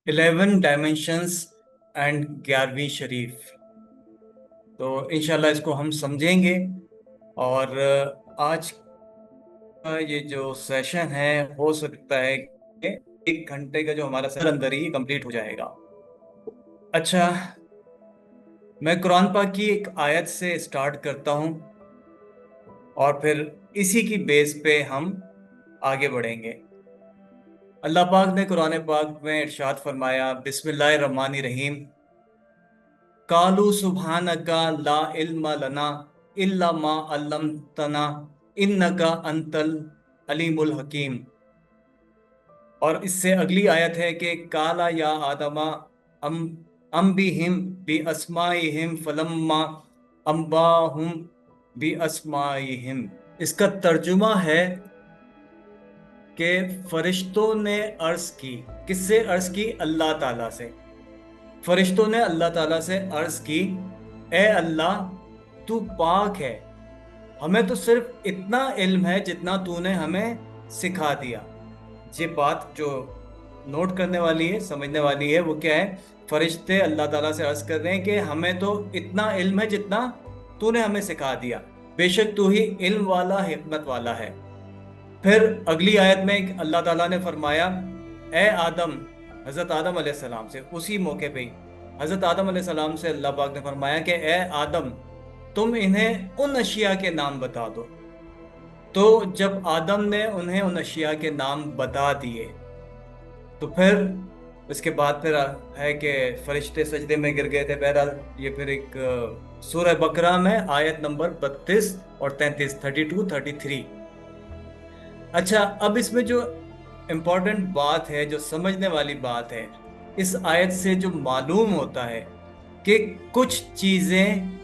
11 dimensions and 11वीं शरीफ। तो इंशाल्लाह इसको हम समझेंगे। और आज का ये जो सेशन है हो सकता है कि 1 घंटे का जो हमारा सेशन अंदर ही कंप्लीट हो जाएगा। अच्छा, मैं कुरान पाक की एक आयत से स्टार्ट करता हूँ और फिर इसी की बेस पे हम आगे बढ़ेंगे। अल्लाह पाक ने कुरान पाक में इरशाद फरमाया, बिस्मिल्लाहिर रहमानिर रहीम, कालू सुब्हानका ला इल्म लना इल्ला मा अल्लमतना इन्नका अंतल अलीमुल हकीम। और इससे अगली आयत है कि काला या आदमा अम अम बी अस्माइहिम फलम्मा अम्बाहुम बी अस्माइहिम। इसका तर्जुमा है कि फरिश्तों ने अर्ज की। किससे अर्ज की? अल्लाह ताला से। फरिश्तों ने अल्लाह ताला से अर्ज की, ए अल्लाह, तू पाक है, हमें तो सिर्फ इतना इल्म है जितना तूने हमें सिखा दिया। ये बात जो नोट करने वाली है, समझने वाली है, वो क्या है? फरिश्ते अल्लाह ताला से अर्ज कर रहे हैं कि हमें तो इतना इल्म है जितना तूने हमें सिखा दिया, बेशक तू ही इल्म वाला हिकमत वाला है। फिर अगली आयत में अल्लाह ताला ने फरमाया, ए आदम, हजरत आदम अलैहिस्सलाम से उसी मौके पे ही हजरत आदम अलैहिस्सलाम से अल्लाह पाक ने फरमाया कि ए आदम, तुम इन्हें उन अशिया के नाम बता दो। तो जब आदम ने उन्हें उन अशिया के नाम बता दिए तो फिर उसके बाद फिर है कि फरिश्ते सजदे में गिर गए थे। बहरहाल ये फिर एक सूरह बकरा में आयत नंबर 32 और 33, 32 33। अच्छा, अब इसमें जो इम्पोर्टेंट बात है, जो समझने वाली बात है, इस आयत से जो मालूम होता है कि कुछ चीजें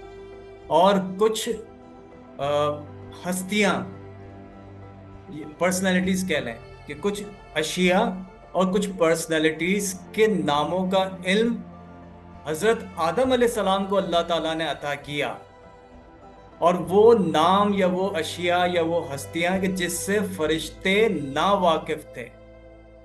और कुछ हस्तियां, पर्सनैलिटीज कह लें, कि कुछ अशिया और कुछ पर्सनैलिटीज के नामों का इल्म हजरत आदम अलैहिस्सलाम को अल्लाह ताला ने अता किया। और वो नाम या वो अशिया या वो हस्तियां कि जिससे फरिश्ते ना वाकिफ थे,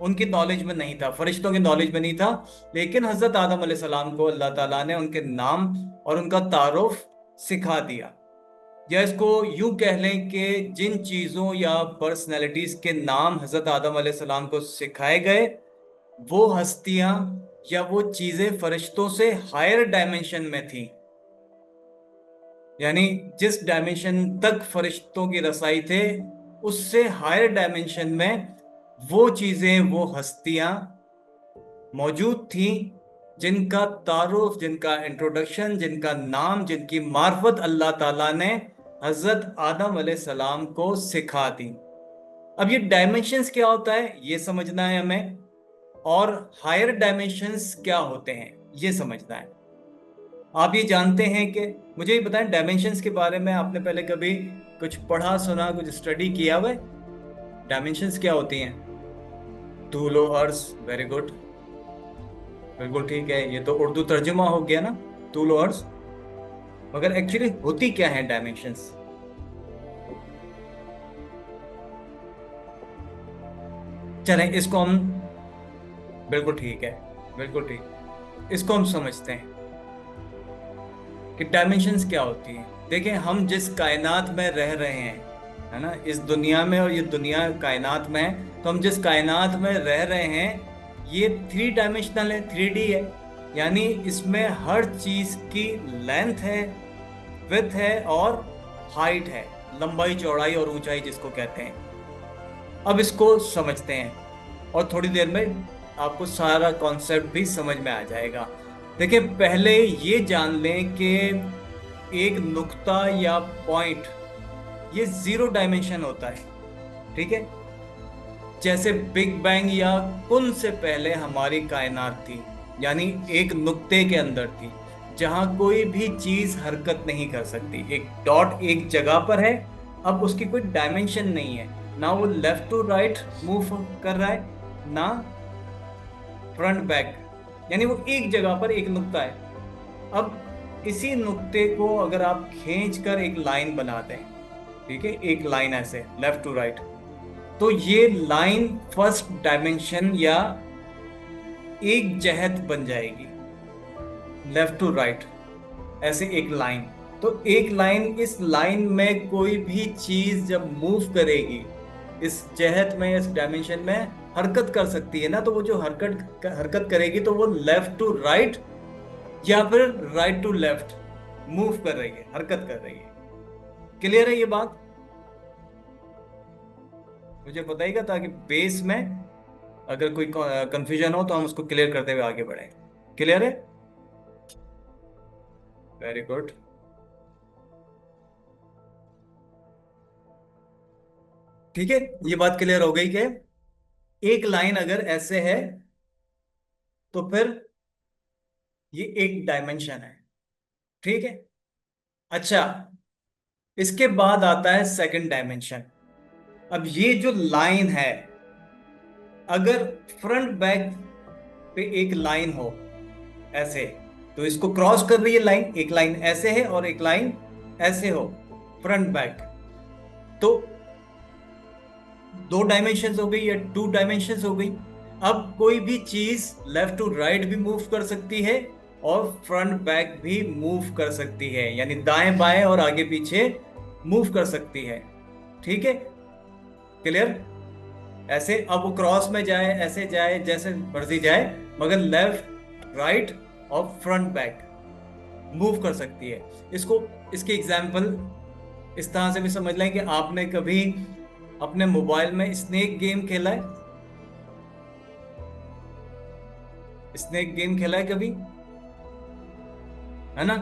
उनकी नॉलेज में नहीं था, फरिश्तों की नॉलेज में नहीं था, लेकिन हजरत आदम अलैहिस्सलाम को अल्लाह ताला ने उनके नाम और उनका तारुफ सिखा दिया। या इसको यूं कह लें कि जिन चीज़ों या पर्सनैलिटीज़ के नाम हजरत आदम अलैहिस्सलाम को सिखाए गए, वो हस्तियां या वो चीज़ें फरिश्तों से हायर डायमेंशन में थी। यानी जिस डायमेंशन तक फरिश्तों की रसाई थे, उससे हायर डायमेंशन में वो चीज़ें, वो हस्तियां मौजूद थी, जिनका तारुफ, जिनका इंट्रोडक्शन, जिनका नाम, जिनकी मार्फत अल्लाह ताला ने हजरत आदम अलैहिस्सलाम को सिखा दी। अब ये डायमेंशंस क्या होता है ये समझना है हमें, और हायर डायमेंशंस क्या होते हैं ये समझना है। आप ये जानते हैं कि, मुझे ये बताएं, डायमेंशंस के बारे में आपने पहले कभी कुछ पढ़ा, सुना, कुछ स्टडी किया हुआ है? डायमेंशंस क्या होती हैं? तूलो अर्ज, वेरी गुड, बिल्कुल ठीक है। ये तो उर्दू तर्जुमा हो गया ना, तूलो अर्ज। मगर एक्चुअली होती क्या है डायमेंशंस? चलें इसको हम, बिल्कुल ठीक है, बिल्कुल ठीक, इसको हम समझते हैं कि डायमेंशंस क्या होती है। देखें, हम जिस कायनात में रह रहे हैं, है ना, इस दुनिया में, और ये दुनिया कायनात में है, तो हम जिस कायनात में रह रहे हैं ये 3 डायमेंशनल है, 3D है। यानी इसमें हर चीज की लेंथ है, विड्थ है और हाइट है, लंबाई, चौड़ाई और ऊंचाई जिसको कहते हैं। अब इसको समझते हैं और थोड़ी देर में आपको सारा कॉन्सेप्ट भी समझ में आ जाएगा। देखिए, पहले ये जान लें कि एक नुक्ता या पॉइंट, ये 0 डायमेंशन होता है, ठीक है? जैसे बिग बैंग या कुन से पहले हमारी कायनात थी, यानी एक नुक्ते के अंदर थी, जहां कोई भी चीज हरकत नहीं कर सकती। एक डॉट एक जगह पर है, अब उसकी कोई डायमेंशन नहीं है, ना वो लेफ्ट टू राइट मूव कर रहा है, ना फ्रंट बैक, यानी वो एक जगह पर एक नुक्ता है। अब इसी नुक्ते को अगर आप खींच कर एक लाइन बना दें, ठीक है, एक लाइन ऐसे लेफ्ट टू राइट, तो ये लाइन फर्स्ट डायमेंशन या एक जहत बन जाएगी, लेफ्ट टू राइट, ऐसे एक लाइन। तो एक लाइन, इस लाइन में कोई भी चीज जब मूव करेगी इस जहत में, इस डायमेंशन में हरकत कर सकती है ना, तो वो जो हरकत हरकत करेगी तो वो लेफ्ट टू राइट या फिर राइट टू लेफ्ट मूव कर रही है, हरकत कर रही है। क्लियर है ये बात? मुझे बताइएगा ताकि बेस में अगर कोई कंफ्यूजन हो तो हम उसको क्लियर करते हुए आगे बढ़े। क्लियर है? Very good. ठीक है, ये बात क्लियर हो गई कि एक लाइन अगर ऐसे है तो फिर ये एक डायमेंशन है। ठीक है। अच्छा, इसके बाद आता है सेकंड डायमेंशन। अब ये जो लाइन है, अगर फ्रंट बैक पे एक लाइन हो ऐसे, तो इसको क्रॉस कर रही है लाइन, एक लाइन ऐसे है और एक लाइन ऐसे हो, फ्रंट बैक, तो दो डायमेंशंस हो गई या टू डायमेंशंस हो गई। अब कोई भी चीज लेफ्ट टू राइट भी मूव कर सकती है और फ्रंट बैक भी मूव कर सकती है, यानी दाएं बाएं और आगे पीछे मूव कर सकती है। ठीक है, क्लियर? ऐसे अब वो क्रॉस में जाए, ऐसे जाए, जैसे मर्जी जाए, मगर लेफ्ट राइट और फ्रंट बैक मूव कर सकती है। इसको, इसकी एग्जांपल इस तरह से भी समझ लें कि आपने कभी अपने मोबाइल में स्नेक गेम खेला है? स्नेक गेम खेला है कभी? है ना?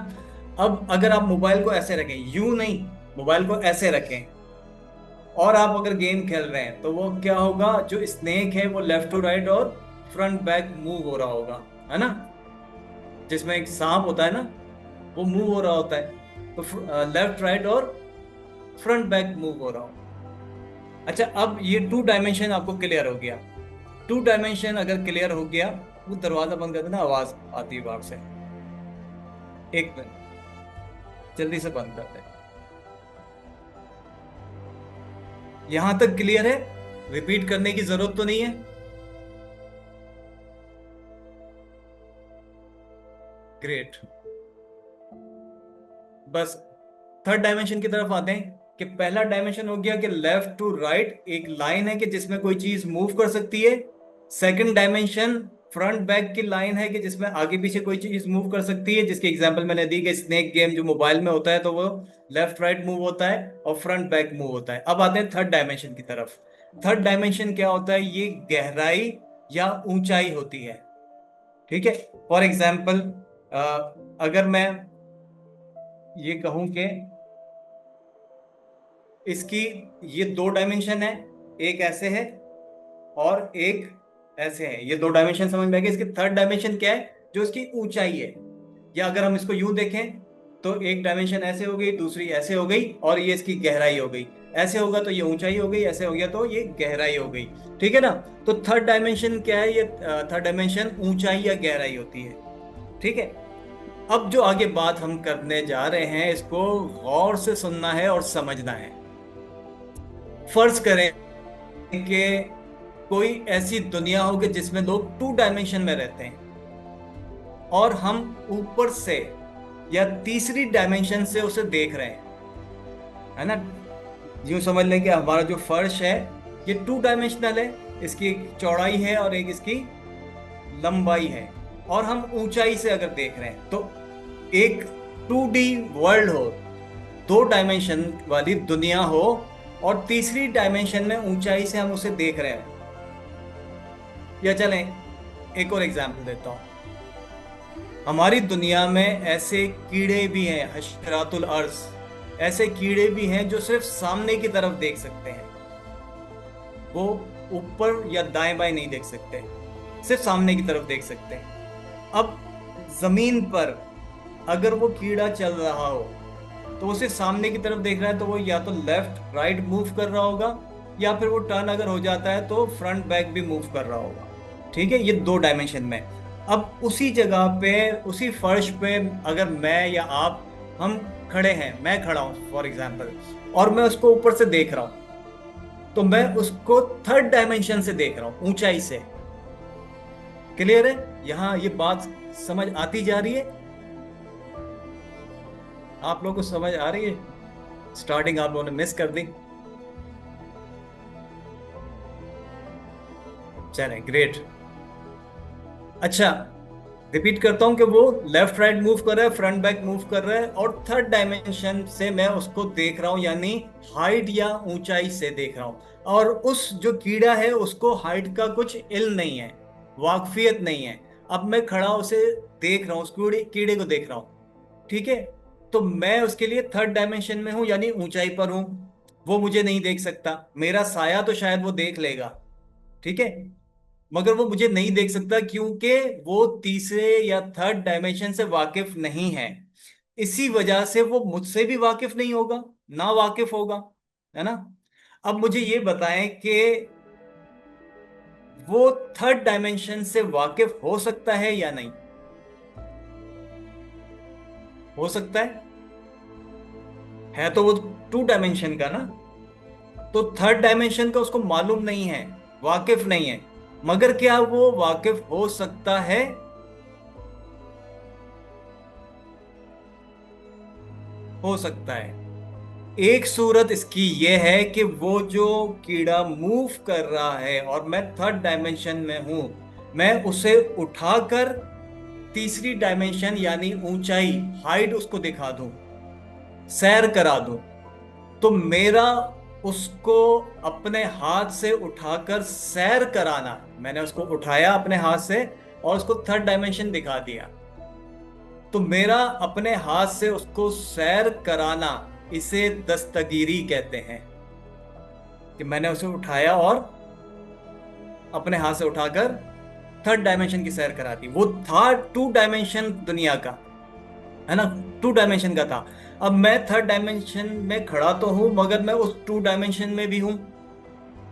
अब अगर आप मोबाइल को ऐसे रखें, यूं नहीं, मोबाइल को ऐसे रखें, और आप अगर गेम खेल रहे हैं, तो वो क्या होगा, जो स्नेक है वो लेफ्ट टू राइट और फ्रंट बैक मूव हो रहा होगा, है ना? जिसमें एक सांप होता है ना, वो मूव हो रहा होता है, तो लेफ्ट राइट और फ्रंट बैक मूव हो रहा हो। अच्छा, अब ये टू डायमेंशन आपको क्लियर हो गया। टू डायमेंशन अगर क्लियर हो गया, वो दरवाजा बंद कर देना, आवाज आती है बाहर से। एक मिनट, जल्दी से बंद कर दे। यहां तक क्लियर है? रिपीट करने की जरूरत तो नहीं है? ग्रेट। बस थर्ड डायमेंशन की तरफ आते हैं कि पहला डायमेंशन हो गया कि लेफ्ट टू राइट एक लाइन है कि जिसमें कोई चीज मूव कर सकती है। सेकंड डायमेंशन फ्रंट बैक की लाइन है कि जिसमें आगे पीछे कोई चीज मूव कर सकती है, जिसकी एग्जांपल मैंने दी कि स्नेक गेम जो मोबाइल में होता है, तो वो लेफ्ट राइट मूव होता है और फ्रंट बैक मूव होता है। अब आते हैं थर्ड डायमेंशन की तरफ। थर्ड डायमेंशन क्या होता है? ये गहराई या ऊंचाई होती है। ठीक है। फॉर एग्जाम्पल, अगर मैं ये कहूं कि इसकी ये दो डायमेंशन है, एक ऐसे है और एक ऐसे है, ये दो डायमेंशन समझ में आ गए। इसकी थर्ड डायमेंशन क्या है? जो इसकी ऊंचाई है। या अगर हम इसको यूं देखें, तो एक डायमेंशन ऐसे हो गई, दूसरी ऐसे हो गई, और ये इसकी गहराई हो गई। ऐसे होगा तो ये ऊंचाई हो गई, ऐसे हो गया तो ये गहराई हो गई। ठीक है ना? तो थर्ड डायमेंशन क्या है? ये थर्ड डायमेंशन ऊंचाई या गहराई होती है। ठीक है। अब जो आगे बात हम करने जा रहे हैं, इसको गौर से सुनना है और समझना है। फर्ज करें कि कोई ऐसी दुनिया हो कि जिसमें लोग टू डायमेंशन में रहते हैं, और हम ऊपर से या तीसरी डायमेंशन से उसे देख रहे हैं, है ना? यूं समझ लें कि हमारा जो फर्श है ये टू डायमेंशनल है, इसकी एक चौड़ाई है और एक इसकी लंबाई है, और हम ऊंचाई से अगर देख रहे हैं, तो एक 2D वर्ल्ड हो, दो डायमेंशन वाली दुनिया हो, और तीसरी डायमेंशन में ऊंचाई से हम उसे देख रहे हैं। या चलें एक और एग्जांपल देता हूं। हमारी दुनिया में ऐसे कीड़े भी हैं, हशरातुल अर्ज, ऐसे कीड़े भी हैं जो सिर्फ सामने की तरफ देख सकते हैं। वो ऊपर या दाएं बाएं नहीं देख सकते, सिर्फ सामने की तरफ देख सकते हैं। अब जमीन पर अगर वो कीड़ा चल रहा हो, तो उसे सामने की तरफ देख रहा है, तो वो या तो लेफ्ट राइट मूव कर रहा होगा, या फिर वो टर्न अगर हो जाता है तो फ्रंट बैक भी मूव कर रहा होगा। ठीक है, ये दो डायमेंशन में। अब उसी जगह पे, उसी फर्श पे अगर मैं या आप, हम खड़े हैं, मैं खड़ा हूं फॉर एग्जाम्पल, और मैं उसको ऊपर से देख रहा हूं, तो मैं उसको थर्ड डायमेंशन से देख रहा हूं, ऊंचाई से। क्लियर है? यहाँ ये बात समझ आती जा रही है? आप लोगों को समझ आ रही है? स्टार्टिंग आप लोगों ने मिस कर दी। चले, ग्रेट। अच्छा, रिपीट करता हूं कि वो लेफ्ट राइट मूव कर रहा है, फ्रंट बैक मूव कर रहा है, और थर्ड डायमेंशन से मैं उसको देख रहा हूं, यानी हाइट या ऊंचाई से देख रहा हूं। और उस जो कीड़ा है उसको हाइट का कुछ इल्म नहीं है, वाकफियत नहीं है। अब मैं खड़ा उसे देख रहा हूं, उस कीड़े कीड़े को देख रहा हूं, ठीक है? तो मैं उसके लिए थर्ड डायमेंशन में हूं, यानी ऊंचाई पर हूं। वो मुझे नहीं देख सकता, मेरा साया तो शायद वो देख लेगा, ठीक है, मगर वो मुझे नहीं देख सकता क्योंकि वो तीसरे या थर्ड डायमेंशन से वाकिफ नहीं है। इसी वजह से वो मुझसे भी वाकिफ नहीं होगा, ना वाकिफ होगा, है ना? अब मुझे ये बताएं कि वो थर्ड डायमेंशन से वाकिफ हो सकता है या नहीं? हो सकता है तो वो टू डायमेंशन का ना, तो थर्ड डायमेंशन का उसको मालूम नहीं है, वाकिफ नहीं है, मगर क्या वो वाकिफ हो सकता है? हो सकता है। एक सूरत इसकी यह है कि वो जो कीड़ा मूव कर रहा है और मैं थर्ड डायमेंशन में हूं, मैं उसे उठाकर तीसरी डायमेंशन यानी ऊंचाई, हाइट उसको दिखा दूं, सैर करा दूं, तो मेरा उसको अपने हाथ से उठाकर सैर कराना, मैंने उसको उठाया अपने हाथ से और उसको थर्ड डायमेंशन दिखा दिया, तो मेरा अपने हाथ से उसको सैर कराना, इसे दस्तगीरी कहते हैं। कि मैंने उसे उठाया और अपने हाथ से उठाकर थर्ड डायमेंशन की सैर करा दी। वो था टू डायमेंशन दुनिया का, है ना, टू डायमेंशन का था। अब मैं थर्ड डायमेंशन में खड़ा तो हूं, मगर मैं उस टू डायमेंशन में भी हूं।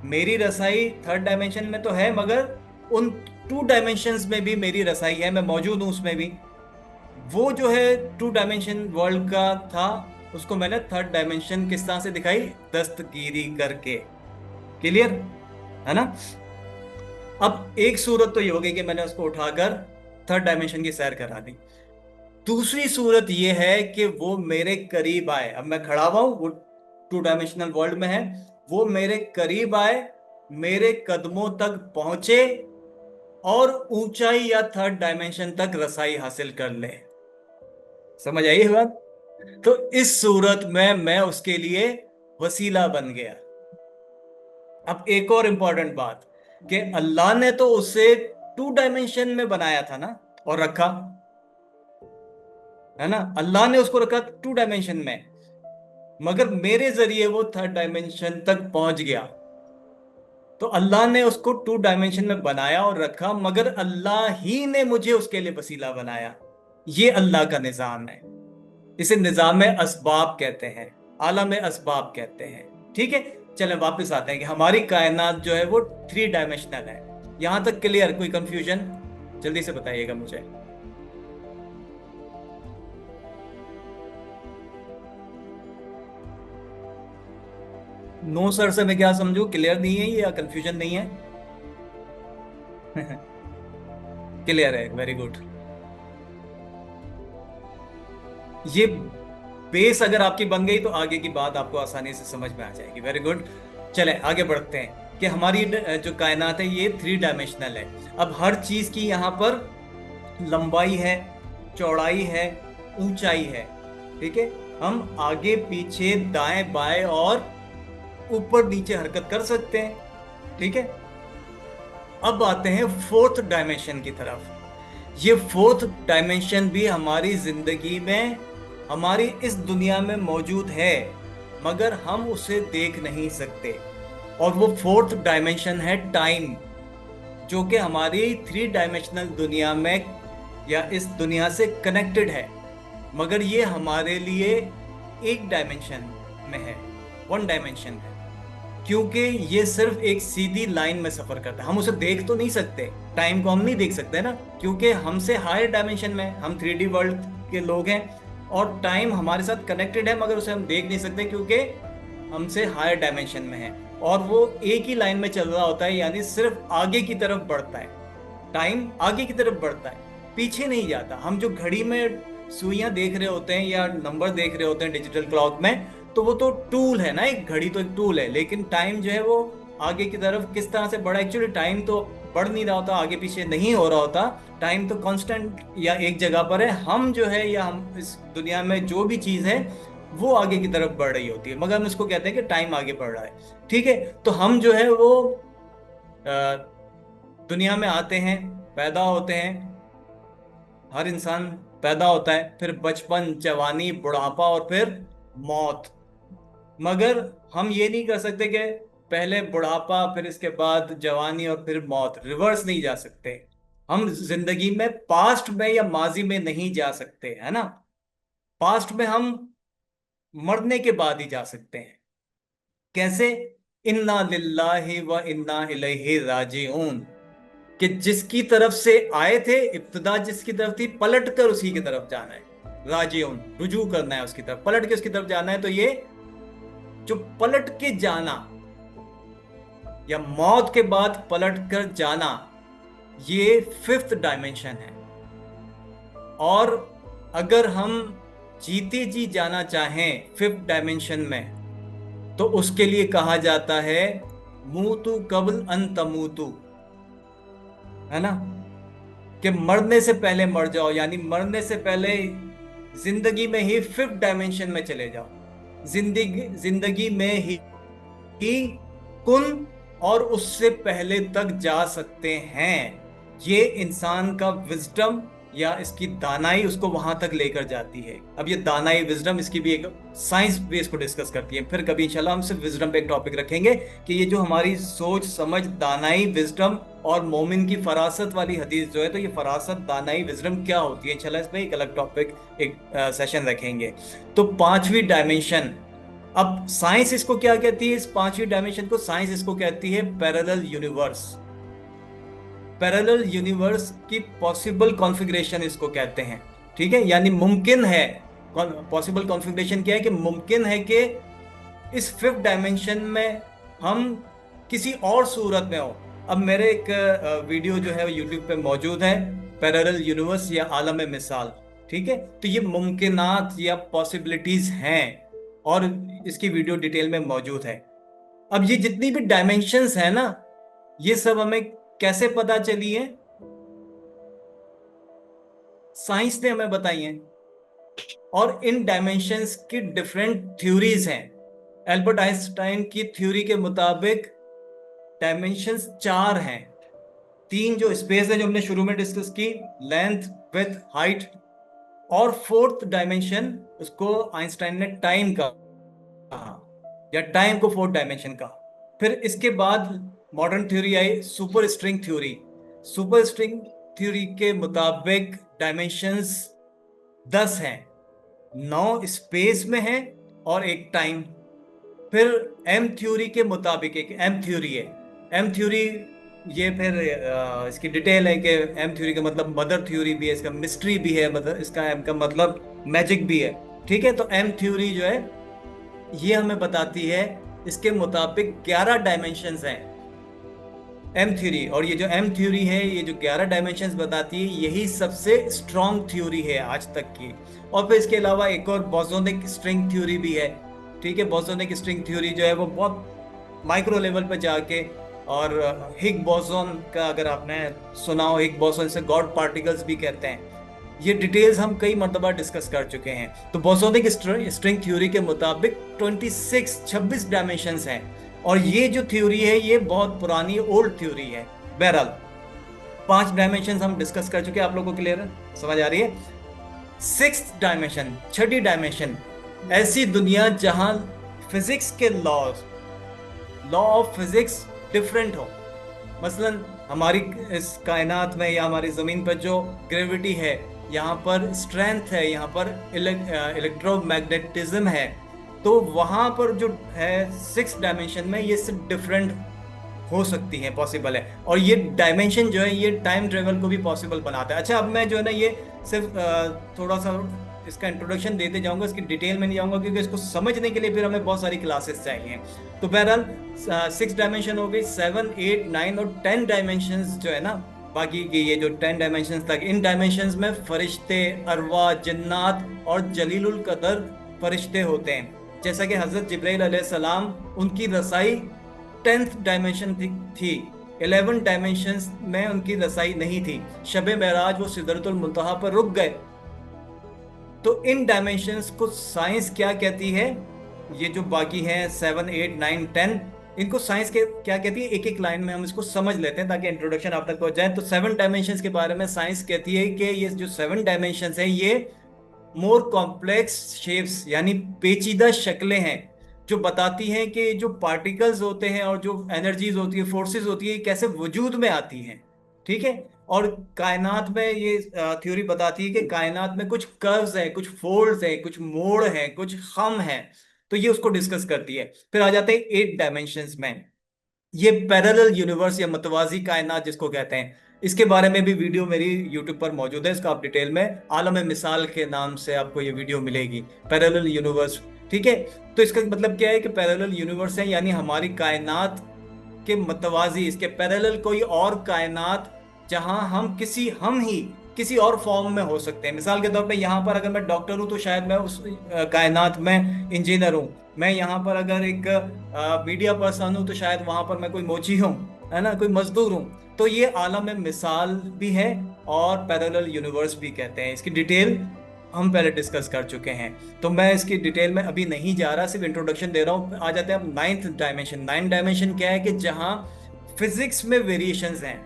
मेरी रसाई थर्ड डायमेंशन में तो है, मगर उन टू डायमेंशंस में भी मेरी रसाई है, मैं मौजूद हूं उसमें भी। वो जो है टू डायमेंशन वर्ल्ड का था, उसको मैंने थर्ड डायमेंशन किस तरह से दिखाई? दस्तगीरी करके। क्लियर है ना? अब एक सूरत तो ये हो गई कि मैंने उसको उठाकर थर्ड डायमेंशन की सैर करा दी। दूसरी सूरत ये है कि वो मेरे करीब आए। अब मैं खड़ा हुआ हूं, वो टू डायमेंशनल वर्ल्ड में है, वो मेरे करीब आए, मेरे कदमों तक पहुंचे और ऊंचाई या थर्ड डायमेंशन तक रसाई हासिल कर ले। समझ आई ये बात? तो इस सूरत में मैं उसके लिए वसीला बन गया। अब एक और इंपॉर्टेंट बात, कि अल्लाह ने तो उसे टू डायमेंशन में बनाया था ना, और रखा, है ना, अल्लाह ने उसको रखा टू डायमेंशन में, मगर मेरे जरिए वो थर्ड डायमेंशन तक पहुंच गया। तो अल्लाह ने उसको टू डायमेंशन में बनाया और रखा, मगर अल्लाह ही ने मुझे उसके लिए वसीला बनाया। ये अल्लाह का निजाम है। इसे निजाम असबाब कहते हैं, आलम असबाब कहते हैं। ठीक है, चलें वापस आते हैं कि हमारी कायनात जो है वो थ्री डायमेंशनल है। यहां तक क्लियर? कोई कंफ्यूजन जल्दी से बताइएगा मुझे। नो सर से मैं क्या समझू? क्लियर नहीं है या कंफ्यूजन नहीं है? क्लियर है, वेरी गुड। ये बेस अगर आपकी बन गई तो आगे की बात आपको आसानी से समझ में आ जाएगी। Very good. चलें आगे बढ़ते हैं कि हमारी जो कायनात है ये थ्री डायमेंशनल है। अब हर चीज की यहाँ पर लंबाई है, चौड़ाई है, ऊंचाई है, ठीक है। हम आगे पीछे दाएं बाएं और ऊपर नीचे हरकत कर सकते हैं, ठीक है। अब आते हैं फोर्थ डायमेंशन की तरफ। ये फोर्थ डायमेंशन भी हमारी जिंदगी में, हमारी इस दुनिया में मौजूद है, मगर हम उसे देख नहीं सकते। और वो फोर्थ डायमेंशन है टाइम, जो कि हमारी थ्री डायमेंशनल दुनिया में या इस दुनिया से कनेक्टेड है, मगर ये हमारे लिए एक डायमेंशन में है, वन डायमेंशन है, क्योंकि ये सिर्फ एक सीधी लाइन में सफर करता है। हम उसे देख तो नहीं सकते, टाइम को हम नहीं देख सकते ना, क्योंकि हमसे हायर डायमेंशन में, हम थ्री डी वर्ल्ड के लोग हैं, और टाइम हमारे साथ कनेक्टेड है, मगर उसे हम देख नहीं सकते क्योंकि हमसे हायर डायमेंशन में है। और वो एक ही लाइन में चल रहा होता है, यानी सिर्फ आगे की तरफ बढ़ता है। टाइम आगे की तरफ बढ़ता है, पीछे नहीं जाता। हम जो घड़ी में सुइयां देख रहे होते हैं या नंबर देख रहे होते हैं डिजिटल क्लॉक में, तो वो तो टूल है ना, एक घड़ी तो एक टूल है, लेकिन टाइम जो है वो आगे की तरफ किस तरह से बढ़ा। एक्चुअली टाइम तो बढ़ नहीं रहा होता, आगे पीछे नहीं हो रहा होता, टाइम तो कांस्टेंट या एक जगह पर है। हम जो है या हम इस दुनिया में जो भी चीज है वो आगे की तरफ बढ़ रही होती है, मगर हम इसको कहते हैं कि टाइम आगे बढ़ रहा है। ठीक है, तो हम जो है वो अ, दुनिया में आते हैं, पैदा होते हैं, हर इंसान पैदा होता है, फिर बचपन, जवानी, बुढ़ापा और फिर मौत। मगर हम ये नहीं कर सकते कि पहले बुढ़ापा फिर इसके बाद जवानी और फिर मौत, रिवर्स नहीं जा सकते। हम जिंदगी में पास्ट में या माजी में नहीं जा सकते, है ना। पास्ट में हम मरने के बाद ही जा सकते हैं। कैसे? इन्ना लिल्लाहि व इन्ना इलैहि राजिऊन, कि जिसकी तरफ से आए थे, इब्तिदा जिसकी तरफ थी, पलट कर उसी की तरफ जाना है। राजिऊन, रुजू करना है उसकी तरफ, पलट के उसकी तरफ जाना है। तो ये जो पलट के जाना या मौत के बाद पलट कर जाना, ये फिफ्थ डायमेंशन है। और अगर हम जीते जी जाना चाहें फिफ्थ डायमेंशन में, तो उसके लिए कहा जाता है मूतु कबल अन तमूतु, है ना, कि मरने से पहले मर जाओ, यानी मरने से पहले जिंदगी में ही फिफ्थ डायमेंशन में चले जाओ। जिंदगी जिंदगी में ही कुन और उससे पहले तक जा सकते हैं। ये इंसान का विजडम या इसकी दानाई उसको वहां तक लेकर जाती है। अब ये दानाई, विजडम, इसकी भी एक साइंस भी इसको डिस्कस करती है। फिर कभी इंशाल्लाह हम सिर्फ विजडम पे एक टॉपिक रखेंगे कि ये जो हमारी सोच समझ, दानाई, विजडम और मोमिन की फरासत वाली हदीस जो है, तो ये फरासत, दानाई, विजडम क्या होती है, इंशाल्लाह इस पे एक अलग टॉपिक, एक सेशन रखेंगे। तो पांचवी डायमेंशन, अब साइंस इसको क्या कहती है? इस पांचवी डायमेंशन को साइंस इसको कहती है पैरेलल यूनिवर्स। पैरेलल यूनिवर्स की पॉसिबल कॉन्फ़िगरेशन इसको कहते हैं। ठीक है, यानी मुमकिन है, पॉसिबल कॉन्फ़िगरेशन क्या है कि मुमकिन है कि इस फिफ्थ डायमेंशन में हम किसी और सूरत में हो। अब मेरे एक वीडियो जो है यूट्यूब पे मौजूद है, पैरेलल यूनिवर्स या आलम मिसाल। ठीक है, तो ये मुमकिनात या पॉसिबिलिटीज हैं और इसकी वीडियो डिटेल में मौजूद है। अब ये जितनी भी डायमेंशंस है ना, ये सब हमें कैसे पता चली है? साइंस ने हमें बताई है। और इन डायमेंशंस की डिफरेंट थ्योरीज हैं। एल्बर्ट आइंस्टाइन की थ्योरी के मुताबिक डायमेंशंस चार हैं। तीन जो स्पेस है जो हमने शुरू में डिस्कस की, लेंथ, विड्थ, हाइट, और फोर्थ डायमेंशन उसको आइंस्टाइन ने टाइम का कहा, या टाइम को फोर्थ डायमेंशन का। फिर इसके बाद मॉडर्न थ्योरी आई, super string theory. Super string theory के मुताबिक डायमेंशंस 10 हैं, 9 स्पेस में है और एक टाइम। फिर एम थ्योरी के मुताबिक, एक एम थ्योरी है, एम थ्योरी, ये फिर इसकी डिटेल है कि एम थ्योरी का मतलब मदर थ्योरी भी है, इसका मिस्ट्री भी है, मतलब इसका एम का मतलब मैजिक भी है। ठीक है, तो एम थ्योरी जो है ये हमें बताती है, इसके मुताबिक 11 डायमेंशंस हैं एम थ्योरी। और ये जो एम थ्योरी है, ये जो 11 डायमेंशंस बताती है, यही सबसे स्ट्रॉन्ग थ्योरी है आज तक की। और फिर इसके अलावा एक और बॉसोनिक स्ट्रिंग थ्योरी भी है। ठीक है, बॉसोनिक स्ट्रिंग थ्योरी जो है वो बहुत माइक्रो लेवल पर जाके, और हिग बॉसोन का अगर आपने सुना हो, हिग बॉसोन से गॉड पार्टिकल्स भी कहते हैं। ये डिटेल्स हम कई मरतबा डिस्कस कर चुके हैं। तो बॉसोनिक स्ट्रिंग थ्योरी के मुताबिक 26 डायमेंशंस हैं। और ये जो थ्योरी है ये बहुत पुरानी ओल्ड थ्योरी है। बहरहाल 5 डायमेंशंस हम डिस्कस कर चुके हैं, आप लोगों को क्लियर है, समझ आ रही है? सिक्स्थ डायमेंशन, छठी डायमेंशन, ऐसी दुनिया जहां फिजिक्स के लॉ ऑफ फिजिक्स डिफरेंट हो। मसलन हमारी इस कायनात में या हमारी जमीन पर जो ग्रेविटी है, यहाँ पर स्ट्रेंथ है, यहाँ पर इलेक्ट्रोमैग्नेटिज्म है, तो वहां पर जो है सिक्स डायमेंशन में ये सिर्फ डिफरेंट हो सकती है, पॉसिबल है। और ये डायमेंशन जो है ये टाइम ट्रेवल को भी पॉसिबल बनाता है। अच्छा, अब मैं जो है ना ये सिर्फ थोड़ा सा इसका इंट्रोडक्शन देते जाऊंगा, इसकी डिटेल में नहीं जाऊंगा, क्योंकि इसको समझने के लिए फिर हमें बहुत सारी क्लासेस चाहिए। तो बहरहाल 6 डायमेंशन हो गई, 7, 8, 9 और 10 डायमेंशन जो है ना, बाकी की ये जो 10 डायमेंशंस तक, इन डायमेंशंस में फरिश्ते, अरवा, जिन्नात और जलीलुल कदर फरिश्ते होते हैं। जैसा कि हजरत जिब्राइल अलैहिस्सलाम, उनकी रसाई 10th डायमेंशन थी। 11 डायमेंशंस में उनकी रसाई नहीं थी। शबे मेराज वो सिदरतुल मुंतहा पर रुक गए। तो इन डायमेंशंस को साइंस क्या कहती है? ये जो बाकी हैं 7, 8, 9, 10, इनको साइंस के क्या कहती है, एक एक लाइन में हम इसको समझ लेते हैं ताकि इंट्रोडक्शन आप तक पहुंच जाए। तो 7 डायमेंशंस के बारे में साइंस कहती है कि ये जो 7 डायमेंशंस हैं ये मोर कॉम्प्लेक्स शेप्स यानी पेचीदा शक्लें हैं, जो बताती हैं कि जो पार्टिकल्स होते हैं और जो एनर्जीज होती है, फोर्सेस होती है, कैसे वजूद में आती हैं। ठीक है। और कायनात में ये थ्योरी बताती है कि कायनात में कुछ कर्व्स हैं, कुछ फोल्ड्स हैं, कुछ मोड़ हैं, कुछ खम हैं। तो ये उसको डिस्कस करती है। फिर आ जाते हैं 8 डायमेंशंस में। ये पैरेलल यूनिवर्स या मतवाजी कायनात जिसको कहते हैं, इसके बारे में भी वीडियो मेरी यूट्यूब पर मौजूद है। इसका आप डिटेल में आलम मिसाल के नाम से आपको ये वीडियो मिलेगी, पैरेलल यूनिवर्स। ठीक है। तो इसका मतलब क्या है कि पैरेलल यूनिवर्स है यानी हमारी कायनात के मतवाजी, इसके पैरेलल कोई और कायनात जहां हम ही किसी और फॉर्म में हो सकते हैं। मिसाल के तौर पे यहाँ पर अगर मैं डॉक्टर हूँ तो शायद मैं उस कायनात में इंजीनियर हूँ। मैं यहाँ पर अगर एक मीडिया पर्सन हूँ तो शायद वहां पर मैं कोई मोची हूँ, है ना, कोई मजदूर हूँ। तो ये आलम में मिसाल भी है और पैरेलल यूनिवर्स भी कहते हैं। इसकी डिटेल हम पहले डिस्कस कर चुके हैं, तो मैं इसकी डिटेल में अभी नहीं जा रहा, सिर्फ इंट्रोडक्शन दे रहा हूँ। आ जाते हैं अब 9th डायमेंशन। 9th डायमेंशन क्या है कि जहां फिजिक्स में वेरिएशंस हैं।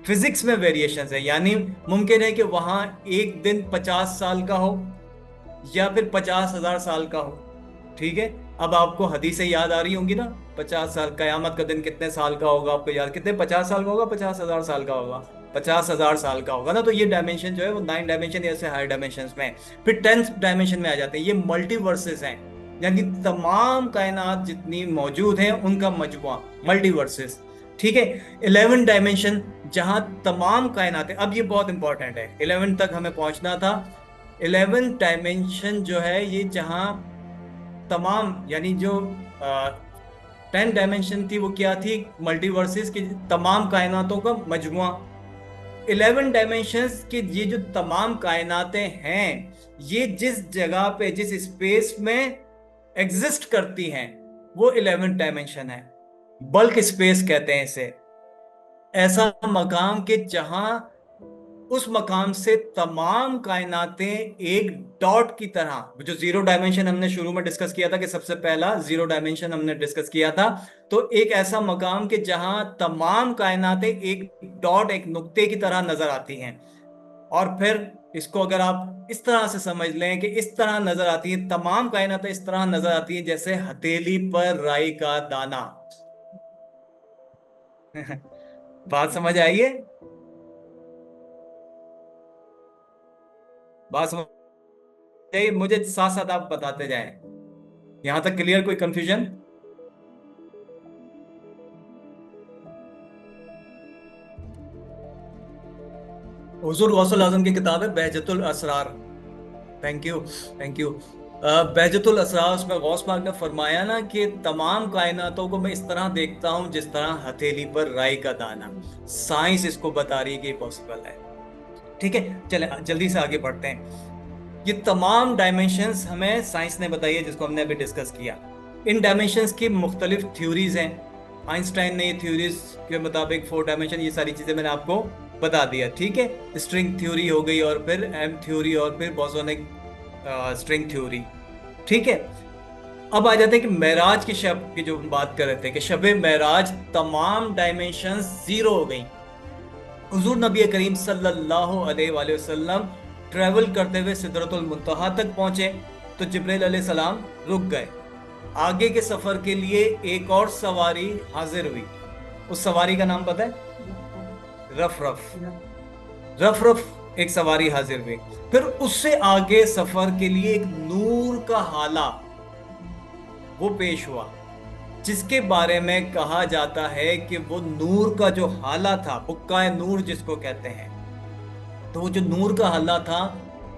फिजिक्स में वेरिएशंस है यानी मुमकिन है कि वहां एक दिन 50 साल का हो या फिर 50,000 साल का हो। ठीक है। अब आपको हदीसें याद आ रही होंगी ना, 50 साल, कयामत का दिन कितने साल का होगा आपको याद, कितने 50 साल का होगा, 50,000 साल का होगा, 50,000 साल का होगा ना। तो ये डायमेंशन जो है वो 9 डायमेंशन ऐसे हायर डायमेंशन में है। फिर 10th डायमेंशन में आ जाते हैं, ये मल्टीवर्सेस हैं यानी तमाम कायनात जितनी मौजूद हैं उनका मजमुआ, मल्टीवर्सेस। ठीक है। 11 डायमेंशन जहां तमाम कायनात है। अब ये बहुत इंपॉर्टेंट है, 11 तक हमें पहुंचना था। 11 डायमेंशन जो है ये जहां तमाम यानी जो 10 डायमेंशन थी वो क्या थी, मल्टीवर्सेस की तमाम कायनातों का मजमुआ। 11 डायमेंशंस की ये जो तमाम कायनातें हैं ये जिस जगह पे, जिस स्पेस में एग्जिस्ट करती हैं वो 11 डायमेंशन है। बल्क स्पेस कहते हैं इसे। ऐसा मकाम के जहां उस मकाम से तमाम कायनातें एक डॉट की तरह, जो 0 डायमेंशन हमने शुरू में डिस्कस किया था कि सबसे पहला 0 डायमेंशन हमने डिस्कस किया था। तो एक ऐसा मकाम के जहां तमाम कायनातें एक डॉट, एक नुक्ते की तरह नजर आती हैं। और फिर इसको अगर आप इस तरह से समझ लें कि इस तरह नजर आती है, तमाम कायनातें इस तरह नजर आती हैं जैसे हथेली पर राई का दाना। बात समझ आई है? बात समझ आई? मुझे साथ साथ आप बताते जाएं। यहां तक क्लियर? कोई कंफ्यूजन? हुजूर गौसुल आजम की किताब है Bahjatul Asrar. Thank you, thank you. Bahjatul Asrar, उसमें गौस पाक ने फरमाया ना कि तमाम कायनातों को मैं इस तरह देखता हूं जिस तरह हथेली पर राई का दाना। साइंस इसको बता रही है कि पॉसिबल है। ठीक है, चले जल्दी से आगे बढ़ते हैं। ये तमाम डायमेंशंस हमें साइंस ने बताई है जिसको हमने अभी डिस्कस किया। इन डायमेंशंस की मुख्तलिफ थ्योरीज हैं। आइंस्टाइन ने ये थ्योरीज के मुताबिक 4 डायमेंशन, ये सारी चीजें मैंने आपको बता दिया। ठीक है। स्ट्रिंग थ्योरी हो गई और फिर एम थ्योरी और फिर बोसोनिक स्ट्रिंग थ्योरी। ठीक है। अब आ जाते हैं कि मेराज की शब की जो हम बात कर रहे थे कि शबे मेराज तमाम डायमेंशंस 0 हो गई। हुजूर नबी करीम सल्लल्लाहु अलैहि वसल्लम ट्रेवल करते हुए सिदरतुल मुंतहा तक पहुंचे तो जिब्रील अलैहिस्सलाम रुक गए। आगे के सफर के लिए एक और सवारी हाजिर हुई। उस सवारी का नाम पता है? Rough rough. रफ रफ एक सवारी हाजिर हुई। फिर उससे आगे सफर के लिए एक नूर का हाला वो पेश हुआ, जिसके बारे में कहा जाता है कि वो नूर का जो हाला था, बुक्काए नूर जिसको कहते हैं, तो वो जो नूर का हाला था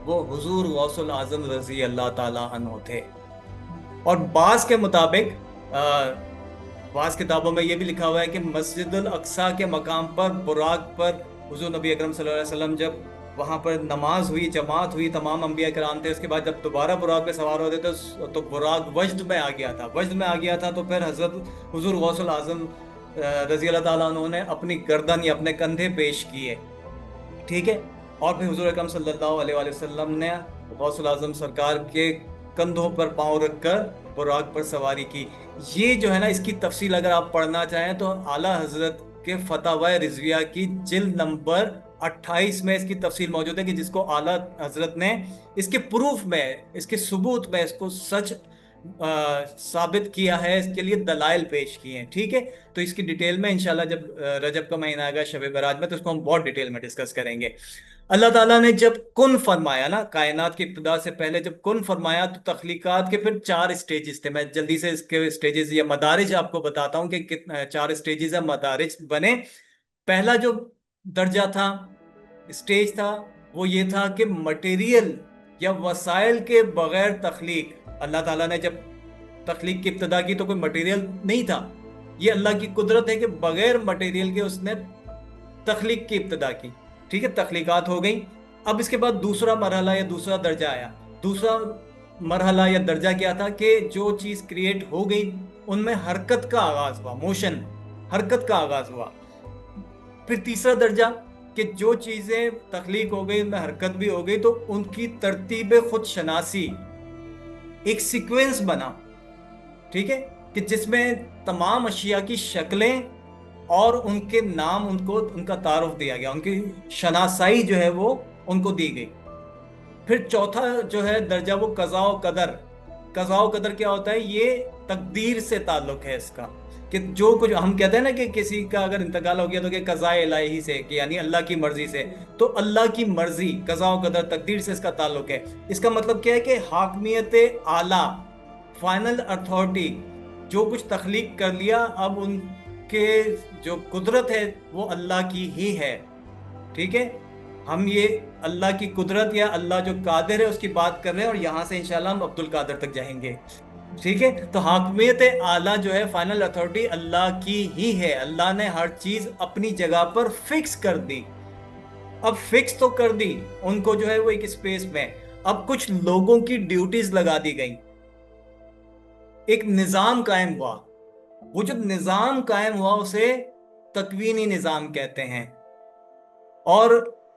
वो हुजूर गौसुल आजम रजी अल्लाह ताला अन्हु थे। और बास के मुताबिक बाज़ किताबों में ये भी लिखा हुआ है कि मस्जिदुल अक्सा के मकाम पर बुराक पर हुजूर नबी अकरम सल्लल्लाहु अलैहि वसल्लम जब वहां पर नमाज हुई, जमात हुई, तमाम अंबिया कराम थे, उसके बाद जब दोबारा बुराक पे सवार होते तो बुराक वज्द में आ गया था। वज्द में आ गया था तो फिर हजरत हुजूर गौसुल आजम रजी अल्लाह ताला अन्हु ने अपनी गर्दन या अपने कंधे पेश किए, ठीक है। और फिर हुजूर अकरम सल्लल्लाहु अलैहि वसल्लम ने गौसुल आजम सरकार के कंधों पर पांव रखकर बुराक पर सवारी की। ये जो है ना, इसकी तफसील अगर आप पढ़ना चाहें तो आला हजरत के फतवा रिजविया की जिल्द नंबर 28 में इसकी तफसील मौजूद है, कि जिसको आला हजरत ने इसके प्रूफ में, इसके सबूत में इसको सच साबित किया है, इसके लिए दलाइल पेश किए हैं, ठीक है। तो इसकी डिटेल में इंशाल्लाह जब रजब का महीना आएगा शब बरात में, तो इसको हम बहुत डिटेल में डिस्कस करेंगे। अल्लाह ताला ने जब कुन फरमाया ना, कायनात की इब्तिदा से पहले जब कुन फरमाया, तो तख्लीकात के फिर 4 स्टेजेस थे। मैं जल्दी से इसके स्टेजेस या मदारिज आपको बताता हूँ कि कितना 4 स्टेजेस है, मदारिज बने। पहला जो दर्जा था, स्टेज था, वो ये था कि मटेरियल या वसाइल के बगैर तख्लीक। अल्लाह ताला ने जब तख्लीक की इब्तिदा की तो कोई मटेरियल नहीं था। ये अल्लाह की कुदरत है कि बगैर मटेरियल के उसने तख्लीक की इब्तिदा की, ठीक है, तख्लीकात हो गई। अब इसके बाद दूसरा मरहला या दूसरा दर्जा आया। दूसरा मरहला या दर्जा क्या था कि जो चीज क्रिएट हो गई उनमें हरकत का आगाज हुआ, मोशन, हरकत का आगाज हुआ। फिर तीसरा दर्जा कि जो चीजें तख्लीक हो गई उनमें हरकत भी हो गई, तो उनकी तरतीब खुद शनासी, एक सीक्वेंस बना, ठीक है, कि जिसमें तमाम अशिया की शक्लें और उनके नाम, उनको उनका तारुफ दिया गया, उनकी शनासाई जो है वो उनको दी गई। फिर चौथा जो है दर्जा वो कज़ा व कदर। कज़ा व कदर क्या होता है? ये तकदीर से ताल्लुक है इसका, कि जो कुछ हम कहते हैं ना कि किसी का अगर इंतकाल हो गया तो कि कज़ा इलाही से, कि यानी अल्लाह की मर्जी से। तो अल्लाह की मर्जी, कज़ा व कदर, तकदीर से इसका ताल्लुक है। इसका मतलब क्या है कि हाकमियत आला, फाइनल अथॉरिटी, जो कुछ तख्लीक कर लिया, अब उनके जो कुदरत है वो अल्लाह की ही है, ठीक है। हम ये अल्लाह की कुदरत या अल्लाह जो कादिर है उसकी बात कर रहे हैं, और यहां से इंशाल्लाह हम अब्दुल कादिर तक जाएंगे, ठीक है। तो हाकमियत आला जो है, फाइनल अथॉरिटी अल्लाह की ही है। अल्लाह ने हर चीज अपनी जगह पर फिक्स कर दी। अब फिक्स तो कर दी उनको जो है वो एक स्पेस में, अब कुछ लोगों की ड्यूटीज लगा दी गई, एक निजाम कायम हुआ। वो जो निजाम कायम हुआ उसे तकवीनी निजाम कहते हैं। और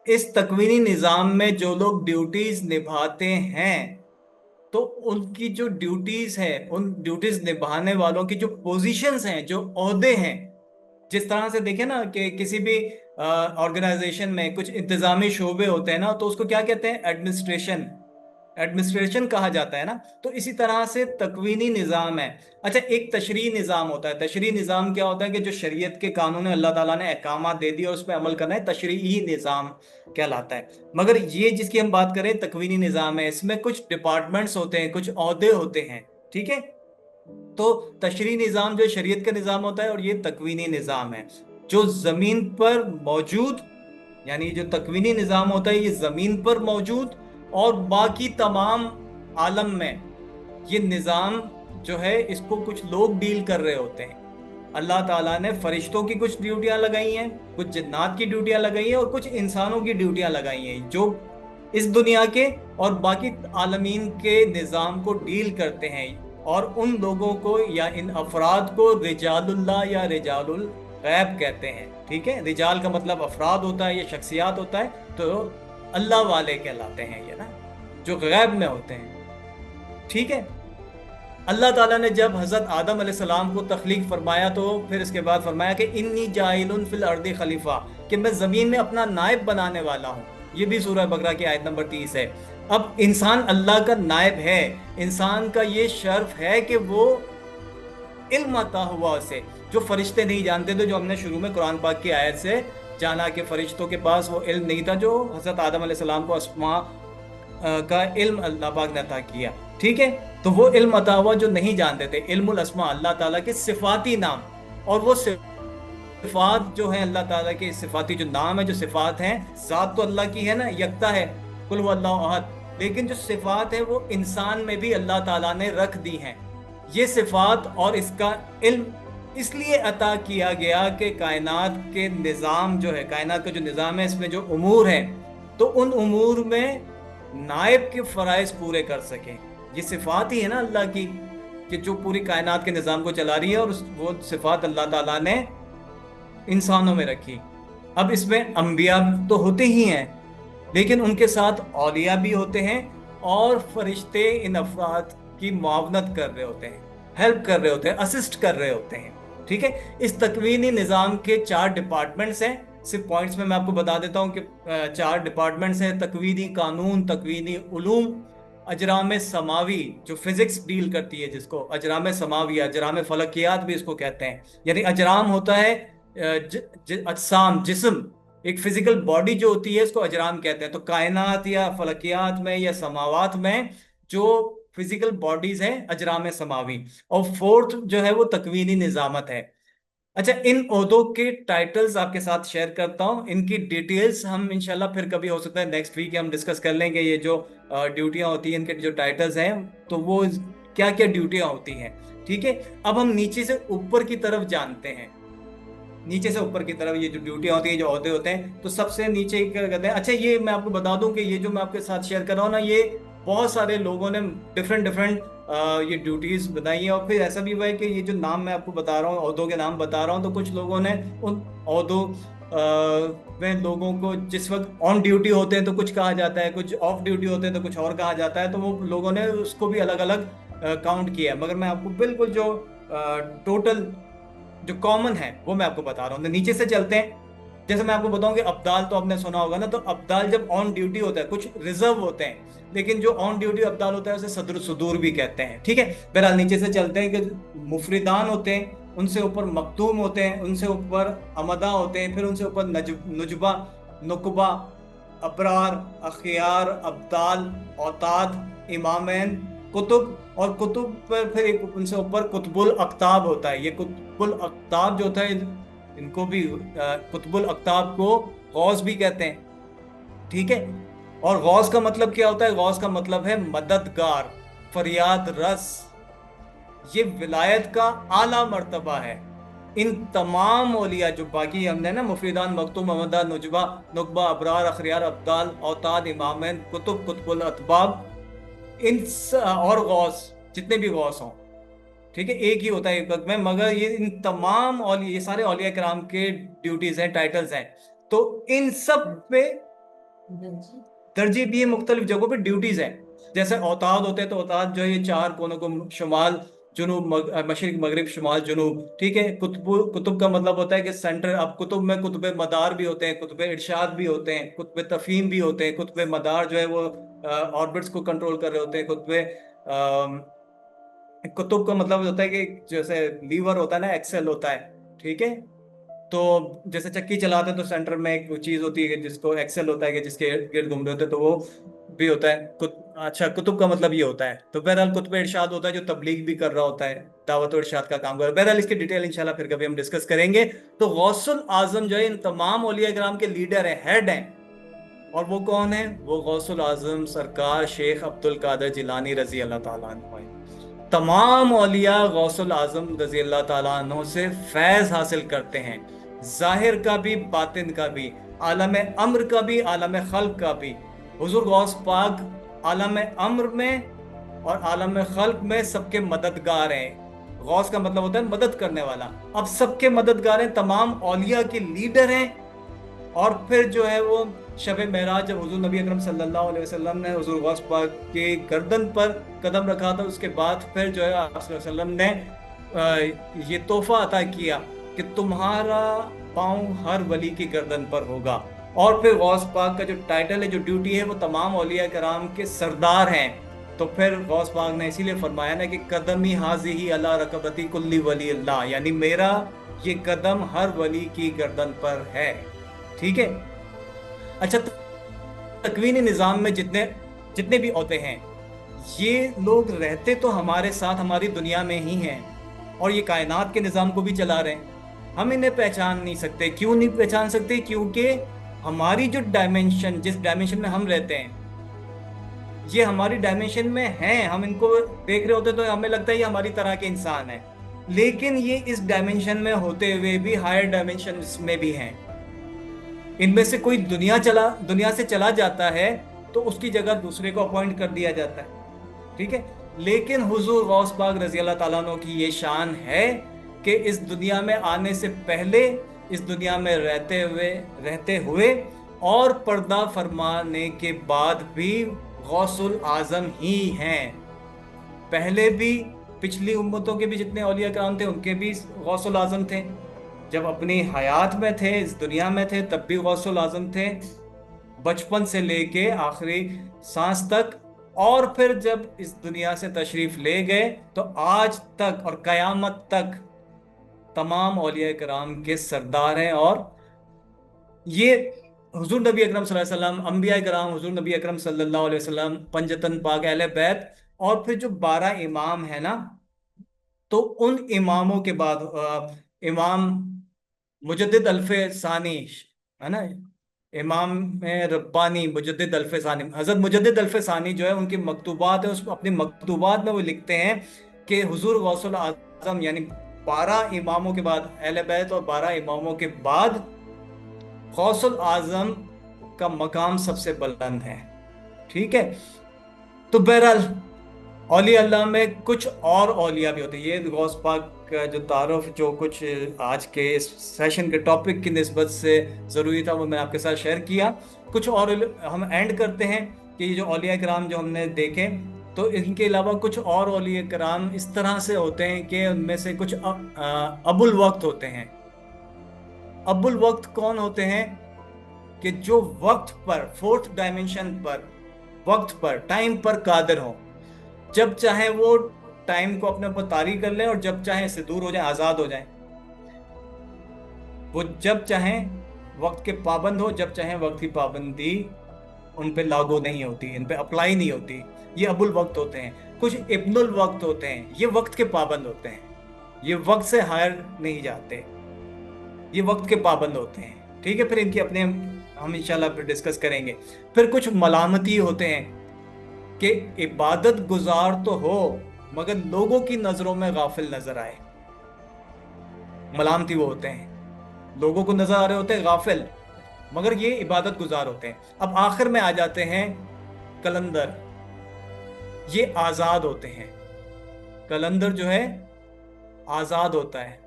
इस तकवीनी निजाम में जो लोग ड्यूटीज निभाते हैं, तो उनकी जो ड्यूटीज है, उन ड्यूटीज निभाने वालों की जो पोजीशंस हैं, जो ओहदे हैं, जिस तरह से देखें ना कि किसी भी ऑर्गेनाइजेशन में कुछ इंतजामी शोबे होते हैं ना, तो उसको क्या कहते हैं? एडमिनिस्ट्रेशन, एडमिनिस्ट्रेशन कहा जाता है ना। तो इसी तरह से तकवीनी निज़ाम है। अच्छा, एक तशरीही निज़ाम होता है। तशरीही निज़ाम क्या होता है? कि जो शरीयत के कानून अल्लाह ताला ने अहकामात दे दिए और उस पर अमल करना है, तशरीही निज़ाम कहलाता है। मगर ये जिसकी हम बात करें तकवीनी निज़ाम है, इसमें कुछ डिपार्टमेंट्स होते हैं, कुछ ओहदे होते हैं, ठीक है। तो तशरीही निज़ाम जो शरीयत का निज़ाम होता है, और ये तकवीनी निज़ाम है जो ज़मीन पर मौजूद, यानी जो तकवीनी निज़ाम होता है ये ज़मीन पर मौजूद, और बाकी तमाम आलम में ये निज़ाम जो है इसको कुछ लोग डील कर रहे होते हैं। अल्लाह ताला ने फरिश्तों की कुछ ड्यूटियां लगाई हैं, कुछ जिन्नात की ड्यूटियां लगाई हैं, और कुछ इंसानों की ड्यूटियां लगाई हैं जो इस दुनिया के और बाकी आलमीन के निज़ाम को डील करते हैं। और उन लोगों को या इन अफराद को रिजालुल्लाह या रिजालुल गैब कहते हैं, ठीक है। रिजाल का मतलब अफराद होता है, ये शख्सियात होता है, तो अल्लाह वाले कहलाते हैं ये ना, जो गैब में होते हैं, ठीक है। अल्लाह ताला ने जब हज़रत आदम अलैहिस्सलाम को तख्लीक फरमाया, तो फिर इसके बाद फरमाया कि इन्नी जाइलुन फिल अर्दी खलीफा, कि मैं ज़मीन में अपना नायब बनाने वाला हूँ। ये भी सूरह बकरा की आयत नंबर 30 है। अब इंसान अल्लाह का नायब है, इंसान का ये शर्फ है कि वो इल्म अता हुआ उसे, जो फरिश्ते नहीं जानते थे, जो हमने शुरू में कुरान पाक की आयत से जाना कि फरिश्तों के पास वो इल्म नहीं था, जो हज़रत आदम अलैहिस्सलाम को अस्मा का इल्म अल्लाह पाक ने अता किया, ठीक है। तो वो इल्म अता हुआ जो नहीं जानते थे, इल्मुल अस्मा, अल्लाह ताला के सिफाती नाम। और वो सिफात जो है अल्लाह ताला के सिफाती जो नाम है, जो सिफात हैं, ज़ात तो अल्लाह की है ना, यकता है, कुल हुवल्लाहु अहद, लेकिन जो सिफात है वो इंसान में भी अल्लाह ताला ने रख दी हैं। ये सिफात और इसका इल्म इसलिए अता किया गया कि कायनात के निज़ाम जो है, कायनात का जो निज़ाम है, इसमें जो उमूर है, तो उन उमूर में नायब के फ़राइज़ पूरे कर सकें। ये सिफात ही है ना अल्लाह की, कि जो पूरी कायनात के निज़ाम को चला रही है, और वो सिफात अल्लाह ताला ने इंसानों में रखी। अब इसमें अंबिया तो होते ही हैं, लेकिन उनके साथ औलिया भी होते हैं, और फरिश्ते इन अफराद की मुआवनत कर रहे होते हैं, हेल्प कर रहे होते हैं, असिस्ट कर रहे होते हैं। ठीक है, इस तकवीनी निज़ाम के 4 डिपार्टमेंट्स हैं। सिर्फ पॉइंट्स में मैं आपको बता देता हूँ कि 4 डिपार्टमेंट्स हैं: तकवीनी कानून, तकवीनी उलूम, अजराम समावी जो फिजिक्स डील करती है, जिसको अजराम समावी, अजराम फलकियात भी इसको कहते हैं। यानी अजराम होता है अजसाम, जिस्म, एक फिजिकल बॉडी जो होती है, इसको अजराम कहते हैं। तो कायनात या फलकियात में या समावात में जो फिजिकल बॉडीज हैं, अजराम समावी। और फोर्थ जो है वो तकवीनी निजामत है। अच्छा, इन ओहदों के टाइटल्स आपके साथ शेयर करता हूँ। इनकी डिटेल्स हम इंशाल्लाह फिर कभी, हो सकता है नेक्स्ट वीक हम डिस्कस कर लेंगे। ये जो ड्यूटियां होती हैं, इनके जो टाइटल्स हैं, तो वो क्या क्या ड्यूटियां होती हैं। ठीक है, अब हम नीचे से ऊपर की तरफ जानते हैं। नीचे से ऊपर की तरफ ये जो ड्यूटियां होती है, जो ओहदे होते हैं, तो सबसे नीचे क्या कहते हैं। अच्छा, ये मैं आपको बता दूं कि ये जो मैं आपके साथ शेयर कर रहा हूँ ना, ये बहुत सारे लोगों ने डिफरेंट डिफरेंट ये ड्यूटीज बताई हैं। और फिर ऐसा भी हुआ है कि ये जो नाम मैं आपको बता रहा हूँ, ओहदों के नाम बता रहा हूँ, तो कुछ लोगों ने उन ओहदों में लोगों को जिस वक्त ऑन ड्यूटी होते हैं तो कुछ कहा जाता है, कुछ ऑफ ड्यूटी होते हैं तो कुछ और कहा जाता है। तो वो लोगों ने उसको भी अलग अलग काउंट किया है। मगर मैं आपको बिल्कुल जो टोटल जो कॉमन है वो मैं आपको बता रहा हूँ। तो नीचे से चलते हैं। जैसे मैं आपको बताऊं कि अब्दाल तो आपने सुना होगा ना, तो अब्दाल जब ऑन ड्यूटी होता है, कुछ रिजर्व होते हैं, लेकिन जो ऑन ड्यूटी अब्दाल होता है उसे सदर सुदूर भी कहते हैं। ठीक है, बहरहाल नीचे से चलते हैं कि मुफरिदान होते हैं, उनसे ऊपर मखदूम होते हैं, उनसे ऊपर अमदा होते हैं, फिर उनसे ऊपर नुजबा, नुकबा, अबरार, अखियार, अब्दाल, औताद, इमामैन, कुतुब, और कुतुब पर फिर एक उनसे ऊपर कुतुबुल अक्ताब होता है। ये कुतुबुल अक्ताब जो होता है, इनको भी कुतुबुल अक्ताब को गौस भी कहते हैं। ठीक है, और गौस का मतलब क्या होता है? गौस का मतलब है मददगार, फरियाद रस। ये विलायत का आला मर्तबा है। इन तमाम औलिया जो बाकी हमने ना, मुफरीदान, मखतूम, अमदा, नुजबा, नुकबा, अबरार, अखरियार, अब्दाल, औताद, इमामैन, कुतुब, कुतुबुल अतबाब, और गौस, जितने भी गौस हों, ठीक है, एक ही होता है एक वक्त में। मगर ये इन तमाम औलिया, ये सारे औलिया कराम के ड्यूटीज हैं, टाइटल्स हैं। तो इन सब पे तरजीह भी है, मुख्तलिफ जगहों पे ड्यूटीज हैं। जैसे औताद होते हैं, तो औताद जो है ये 4 कोनों को, शुमाल, जुनूब, मशरिक, मगरिब, शुमाल, जुनूब। ठीक है, कुतुब, कुतुब का मतलब होता है कि सेंटर। अब कुतुब में कुतुब मदार भी होते हैं, कुतुब इरशाद भी होते हैं, कुतुब तफहीम भी होते हैं। कुतुब मदार जो है वो ऑर्बिट्स को कंट्रोल कर रहे होते हैं। कुतुब का मतलब होता है कि जैसे लीवर होता है ना, एक्सेल होता है। ठीक है, तो जैसे चक्की चलाते हैं तो सेंटर में एक चीज होती है कि जिसको एक्सेल होता है, कि जिसके इर्द गिर्द घूम रहे होते हैं, तो वो भी होता है अच्छा, कुतुब का मतलब ये होता है। तो बहरहाल कुतुब इरशाद होता है जो तबलीग भी कर रहा होता है, दावत और इरशाद का काम कर रहा है। बहरहाल इसकी डिटेल इंशाल्लाह फिर कभी हम डिस्कस करेंगे। तो गौसुल आजम जो है इन तमाम औलिया किराम के लीडर है, हेड हैं। और वो कौन है? वो गौसुल आजम सरकार शेख अब्दुल कादर जिलानी रजी अल्लाह ताला अन्हु है। तमाम औलिया गौसुल आजम रजी अल्लाह ताला अन्हु से फैज हासिल करते हैं, जाहिर का भी, बातिन का भी, आलम अम्र का भी, आलम खल्क का भी। हुजूर गौस पाक आलम अम्र में और आलम खल्क में सबके मददगार हैं। गौस का मतलब होता है मदद करने वाला। अब सबके मददगार हैं, तमाम औलिया के लीडर हैं। और फिर जो है वो शब मेराज, जब हुजूर नबी अकरम सल्लल्लाहु अलैहि वसल्लम ने हुजूर गौस पाक के गर्दन पर कदम रखा था, उसके बाद फिर जो है आप सल्लल्लाहु अलैहि वसल्लम ने ये तोहफा अता किया कि तुम्हारा पाँव हर वली की गर्दन पर होगा। और फिर गौस पाक का जो टाइटल है, जो ड्यूटी है, वो तमाम औलिया कराम के सरदार हैं। तो फिर गौस पाक ने इसीलिए फरमाया ना कि कदम ही हाजी ही अला रकबती कुल्ली वली अल्लाह, यानी मेरा ये कदम हर वली की गर्दन पर है। ठीक है, अच्छा, तकवीनी निज़ाम में जितने जितने भी होते हैं, ये लोग रहते तो हमारे साथ हमारी दुनिया में ही हैं, और ये कायनात के निज़ाम को भी चला रहे हैं। हम इन्हें पहचान नहीं सकते। क्यों नहीं पहचान सकते? क्योंकि हमारी जो डायमेंशन, जिस डायमेंशन में हम रहते हैं, ये हमारी डायमेंशन में हैं। हम इनको देख रहे होते तो हमें लगता है ये हमारी तरह के इंसान है। लेकिन ये इस डायमेंशन में होते हुए भी हायर डायमेंशन में भी हैं। इनमें से कोई दुनिया से चला जाता है तो उसकी जगह दूसरे को अपॉइंट कर दिया जाता है, ठीक है। लेकिन हुजूर गौस पाक रजी अल्लाह ताला अन्हु की ये शान है कि इस दुनिया में आने से पहले, इस दुनिया में रहते हुए और पर्दा फरमाने के बाद भी गौसुल आजम ही हैं। पहले भी पिछली उम्मतों के भी जितने औलिया कराम थे उनके भी गौसुल आजम थे। जब अपनी हयात में थे, इस दुनिया में थे, तब भी गौसुल आजम थे, बचपन से लेके आखिरी सांस तक। और फिर जब इस दुनिया से तशरीफ ले गए तो आज तक और कयामत तक तमाम औलिया कराम के सरदार हैं। और ये हुजूर नबी अकरम सल्लल्लाहु अलैहि वसल्लम, अंबिया कराम, हुजूर नबी अकरम सल्लल्लाहु अलैहि वसल्लम, पंजतन पाक अहले बैत, और फिर जो 12 इमाम है ना, तो उन इमामों के बाद इमाम मुजद्दिद अल्फे सानी है ना, इमाम रब्बानी मुजद्दिद अल्फे सानी, हजरत मुजद्दिद अल्फे सानी जो है, उनकी मकतूबात है, उस अपनी मकतूबात में वो लिखते हैं कि हुजूर गौसुल आजम यानी 12 इमामों के बाद, अहले बैत और 12 इमामों के बाद गौसुल आजम का मकाम सबसे बुलंद है, ठीक है। तो बहरहाल औलिया अल्लाह में कुछ और औलिया भी होते हैं। ये गौस पाक का जो तारुफ, जो कुछ आज के इस सेशन के टॉपिक की निस्बत से ज़रूरी था, वो मैंने आपके साथ शेयर किया। कुछ और हम एंड करते हैं कि ये जो औलिया कराम जो हमने देखे, तो इनके अलावा कुछ और औलिया कराम इस तरह से होते हैं कि उनमें से कुछ अबुल वक्त होते हैं। अबुल वक्त कौन होते हैं? कि जो वक्त पर, फोर्थ डायमेंशन पर, वक्त पर, टाइम पर कादिर हो। जब चाहे वो टाइम को अपने ऊपर तारी कर ले और जब चाहे इससे दूर हो जाए, आजाद हो जाए। वो जब चाहे वक्त के पाबंद हो, जब चाहे वक्त की पाबंदी उन पे लागू नहीं होती, इन पे अप्लाई नहीं होती। ये अबुल वक्त होते हैं। कुछ इब्नुल वक्त होते हैं, ये वक्त के पाबंद होते हैं, ये वक्त से हायर नहीं जाते, ये वक्त के पाबंद होते हैं, ठीक है। फिर इनकी अपने हम इंशाल्लाह फिर डिस्कस करेंगे। फिर कुछ मलामती होते हैं कि इबादत गुजार तो हो मगर लोगों की नजरों में गाफिल नजर आए। मलामती वो होते हैं, लोगों को नजर आ रहे होते हैं गाफिल, मगर ये इबादत गुजार होते हैं। अब आखिर में आ जाते हैं कलंदर। ये आजाद होते हैं। कलंदर जो है आजाद होता है।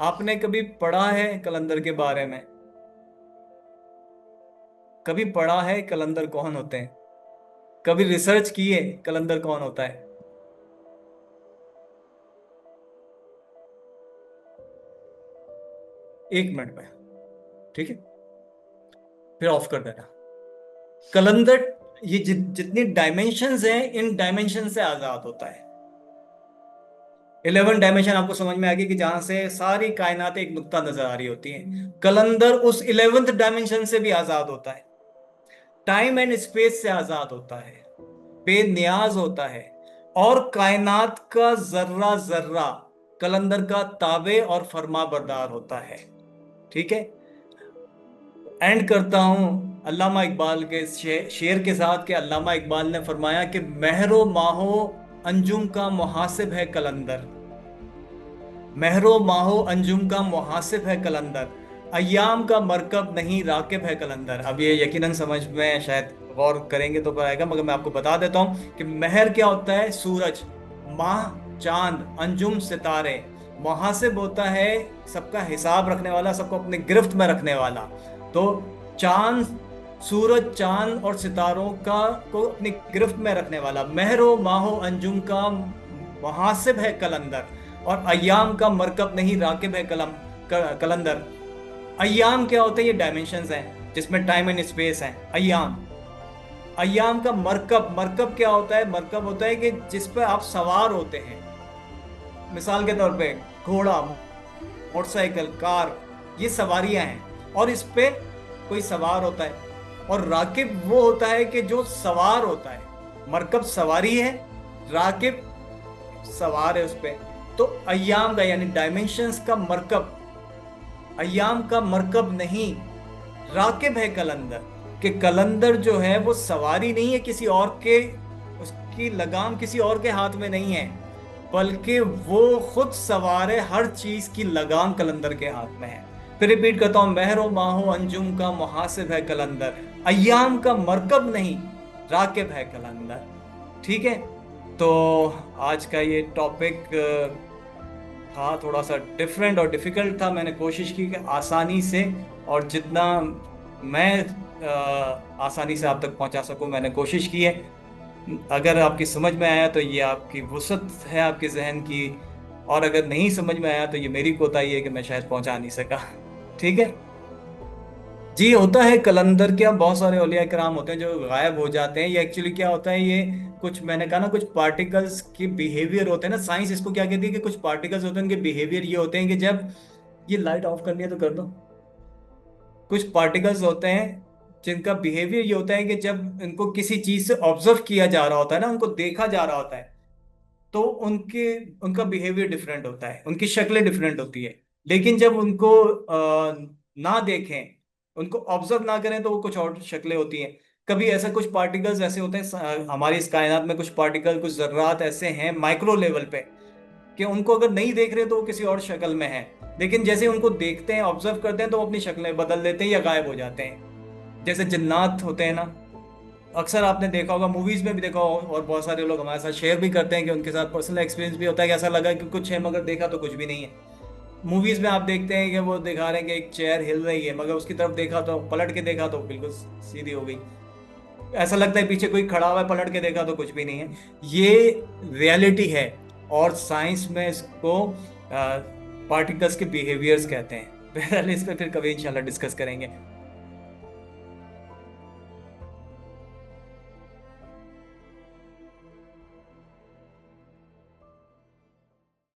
आपने कभी पढ़ा है कलंदर के बारे में? कभी पढ़ा है कलंदर कौन होते हैं? कभी रिसर्च की है कलंदर कौन होता है? एक मिनट में, ठीक है, फिर ऑफ कर देना। कलंदर ये जितनी डायमेंशंस हैं, इन डायमेंशन से आजाद होता है। 11 डायमेंशन आपको समझ में आ गई कि जहां से सारी कायनात एक नुक्ता नजर आ रही होती है। कलंदर उस 11th डायमेंशन से भी आजाद होता है, टाइम एंड स्पेस से आजाद होता है, बेनियाज होता है, और कायनात का जर्रा जर्रा कलंदर का ताबे और फर्मा बरदार होता है, ठीक है। एंड करता हूं अल्लामा इकबाल के शेर के साथ कि अल्लामा इकबाल ने फरमाया कि महरो माहो अंजुम का मुहासिब है कलंदर, महरो माहो अंजुम का मुहासिब है कलंदर, अय्याम का मरकब नहीं राकिब है कलंदर। अब ये यकीनन समझ में शायद गौर करेंगे तो आएगा, मगर मैं आपको बता देता हूँ कि महर क्या होता है? सूरज, माह, चांद, अंजुम सितारे। मुहासिब होता है सबका हिसाब रखने वाला, सबको अपने गिरफ्त में रखने वाला। तो चांद, सूरज, चांद और सितारों का को अपनी गिरफ्त में रखने वाला। महरो माहो अंजुम का मुहासिब है कलंदर, और अय्याम का मरकब नहीं राकिब है कलंदर। अय्याम क्या होते हैं? ये डायमेंशंस हैं जिसमें टाइम एंड स्पेस है। अय्याम, अय्याम का मरकब, मरकब क्या होता है? मरकब होता है कि जिस पर आप सवार होते हैं। मिसाल के तौर पे घोड़ा, मोटरसाइकिल, कार, ये सवारियां हैं, और इस पे कोई सवार होता है। और राकिब वो होता है कि जो सवार होता है। मरकब सवारी है, राकिब सवार है उस पे। तो अय्याम का यानी डायमेंशंस का मरकब, अय्याम का मरकब नहीं, राकिब है कलंदर। कि कलंदर जो है वो सवारी नहीं है किसी और के, उसकी लगाम किसी और के हाथ में नहीं है। बल्कि वो खुद सवार है, हर चीज की लगाम कलंदर के हाथ में है। फिर रिपीट करता हूं, महरो माहो अंजुम का मुहासिब है कलंदर, अय्याम का मरकब नहीं राकिब है कलंदर। ठीक है। तो आज का ये टॉपिक था थोड़ा सा डिफरेंट और डिफिकल्ट था। मैंने कोशिश की कि आसानी से, और जितना मैं आसानी से आप तक पहुंचा सकूं मैंने कोशिश की है। अगर आपकी समझ में आया तो ये आपकी वुसअत है आपके जहन की, और अगर नहीं समझ में आया तो ये मेरी कोताही है कि मैं शायद पहुंचा नहीं सका। ठीक है। जी, होता है कलंदर, क्या बहुत सारे औलिया कराम होते हैं जो गायब हो जाते हैं। ये एक्चुअली क्या होता है, ये कुछ मैंने कहा ना, कुछ पार्टिकल्स के बिहेवियर होते हैं ना। साइंस इसको क्या कहती है कि कुछ पार्टिकल्स होते हैं, उनके बिहेवियर ये होते हैं कि जब, ये लाइट ऑफ करनी है तो कर दो। कुछ पार्टिकल्स होते हैं जिनका बिहेवियर ये होता है कि जब इनको किसी चीज से ऑब्जर्व किया जा रहा होता है ना, उनको देखा जा रहा होता है, तो उनके उनका बिहेवियर डिफरेंट होता है, उनकी शक्लें डिफरेंट होती है। लेकिन जब उनको ना देखें, उनको ऑब्जर्व ना करें, तो वो कुछ और शक्लें होती हैं। कभी ऐसा कुछ पार्टिकल्स ऐसे होते हैं हमारी इस कायनात में, कुछ पार्टिकल, कुछ जर्रात ऐसे हैं माइक्रो लेवल पे, कि उनको अगर नहीं देख रहे तो वो किसी और शक्ल में है। लेकिन जैसे उनको देखते हैं, ऑब्जर्व करते हैं, तो वो अपनी शक्लें बदल लेते हैं या गायब हो जाते हैं। जैसे जिन्नात होते हैं ना, अक्सर आपने देखा होगा, मूवीज में भी देखा होगा, और बहुत सारे लोग हमारे साथ शेयर भी करते हैं कि उनके साथ पर्सनल एक्सपीरियंस भी होता है कि ऐसा लगा कि कुछ है मगर देखा तो कुछ भी नहीं है। मूवीज में आप देखते हैं कि वो दिखा रहे हैं कि एक चेयर हिल रही है, मगर उसकी तरफ देखा तो, पलट के देखा तो बिल्कुल सीधी हो गई। ऐसा लगता है पीछे कोई खड़ा हुआ है, पलट के देखा तो कुछ भी नहीं है। ये रियलिटी है, और साइंस में इसको पार्टिकल्स के बिहेवियर्स कहते हैं। बहरहाल इस पर फिर कभी इंशाल्लाह डिस्कस करेंगे।